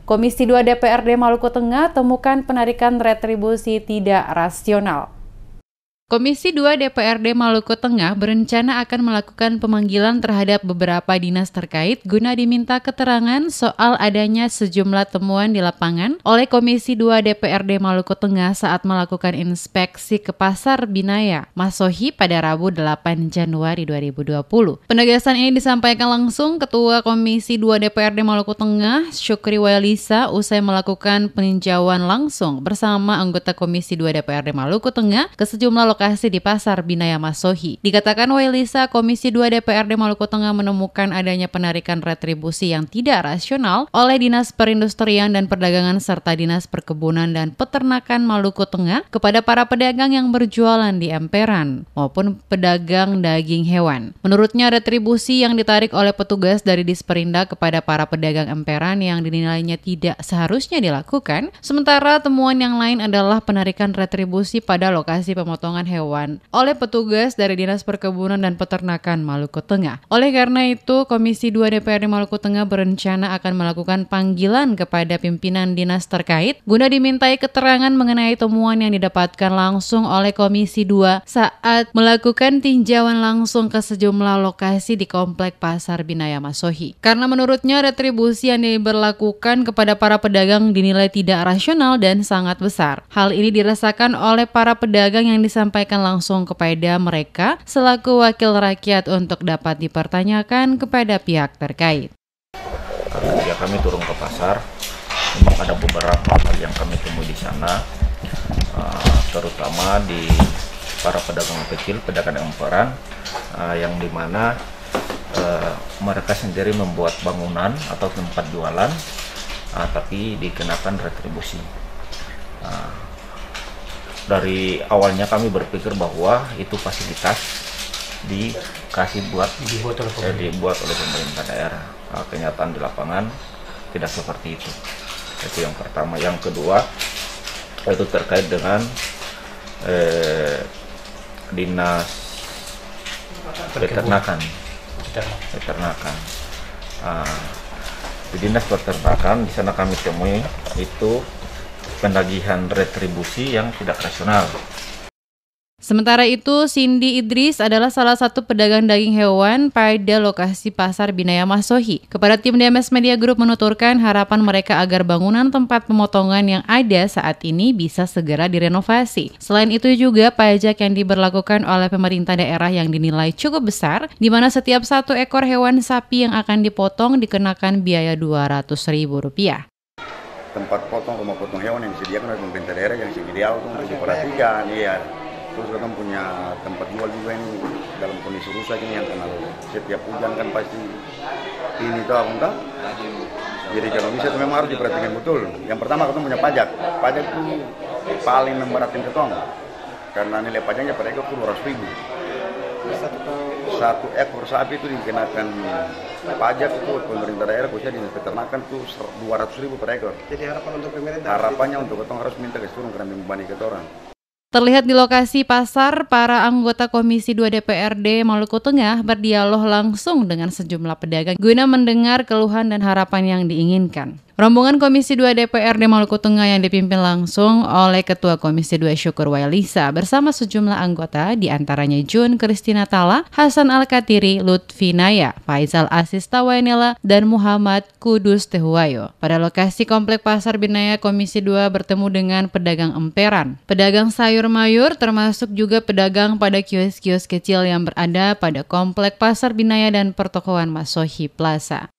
Komisi 2 DPRD Maluku Tengah temukan penarikan retribusi tidak rasional. Komisi 2 DPRD Maluku Tengah berencana akan melakukan pemanggilan terhadap beberapa dinas terkait guna diminta keterangan soal adanya sejumlah temuan di lapangan oleh Komisi 2 DPRD Maluku Tengah saat melakukan inspeksi ke Pasar Binaya, Masohi pada Rabu 8 Januari 2020. Penegasan ini disampaikan langsung Ketua Komisi 2 DPRD Maluku Tengah, Syukri Wailisa, usai melakukan peninjauan langsung bersama anggota Komisi 2 DPRD Maluku Tengah ke sejumlah lokasi di Pasar Binaya Masohi. Dikatakan Wailisa, Komisi 2 DPRD Maluku Tengah menemukan adanya penarikan retribusi yang tidak rasional oleh Dinas Perindustrian dan Perdagangan serta Dinas Perkebunan dan Peternakan Maluku Tengah kepada para pedagang yang berjualan di emperan maupun pedagang daging hewan. Menurutnya, retribusi yang ditarik oleh petugas dari Disperinda kepada para pedagang emperan yang dinilainya tidak seharusnya dilakukan, sementara temuan yang lain adalah penarikan retribusi pada lokasi pemotongan hewan oleh petugas dari Dinas Perkebunan dan Peternakan Maluku Tengah. Oleh karena itu, Komisi 2 DPRD Maluku Tengah berencana akan melakukan panggilan kepada pimpinan dinas terkait guna dimintai keterangan mengenai temuan yang didapatkan langsung oleh Komisi 2 saat melakukan tinjauan langsung ke sejumlah lokasi di Komplek Pasar Binaya Masohi. Karena menurutnya retribusi yang diberlakukan kepada para pedagang dinilai tidak rasional dan sangat besar. Hal ini dirasakan oleh para pedagang yang disampaikan langsung kepada mereka selaku wakil rakyat untuk dapat dipertanyakan kepada pihak terkait. Ketika kami turun ke pasar, memang ada beberapa hal yang kami temui di sana, terutama di para pedagang kecil, pedagang emperan, yang dimana mereka sendiri membuat bangunan atau tempat jualan, tapi dikenakan retribusi. Dari awalnya kami berpikir bahwa itu fasilitas dibuat oleh pemerintah daerah. Kenyataan di lapangan tidak seperti itu. Itu yang pertama. Yang kedua, itu terkait dengan dinas peternakan. Di dinas peternakan, di sana kami temui itu penagihan retribusi yang tidak rasional. Sementara itu, Cindy Idris adalah salah satu pedagang daging hewan pada lokasi Pasar Binaya Masohi. Kepada tim DMS Media Group menuturkan harapan mereka agar bangunan tempat pemotongan yang ada saat ini bisa segera direnovasi. Selain itu juga pajak yang diberlakukan oleh pemerintah daerah yang dinilai cukup besar, di mana setiap satu ekor hewan sapi yang akan dipotong dikenakan biaya Rp200.000. Tempat potong, rumah potong hewan yang disediakan oleh pemerintah daerah yang ideal untuk diperhatikan, iya. Terus kita punya tempat jual juga ini dalam kondisi rusak ini yang kenal setiap hujan kan pasti ini tahu entah. Jadi kalau bisa itu memang harus diperhatikan betul. Yang pertama kita punya pajak itu paling memberatin ketong karena nilai pajaknya per ekor itu Rp200.000. Satu ekor sapi itu dikenakan pajak itu pemerintah daerah khususnya di peternakan itu Rp200.000 per ekor. Jadi harapan untuk pemerintah, harapannya untuk ketong harus minta ke turun karena membebani ketorang. Terlihat di lokasi pasar, para anggota Komisi 2 DPRD Maluku Tengah berdialog langsung dengan sejumlah pedagang guna mendengar keluhan dan harapan yang diinginkan. Rombongan Komisi 2 DPRD Maluku Tengah yang dipimpin langsung oleh Ketua Komisi 2 Syukri Wailisa bersama sejumlah anggota diantaranya Jun Kristina Tala, Hasan Al-Katiri, Lutfi Naya, Faizal Asis Tawainela, dan Muhammad Kudus Tehuwayo. Pada lokasi Komplek Pasar Binaya, Komisi 2 bertemu dengan pedagang emperan, pedagang sayur mayur, termasuk juga pedagang pada kios-kios kecil yang berada pada Komplek Pasar Binaya dan Pertokoan Masohi Plaza.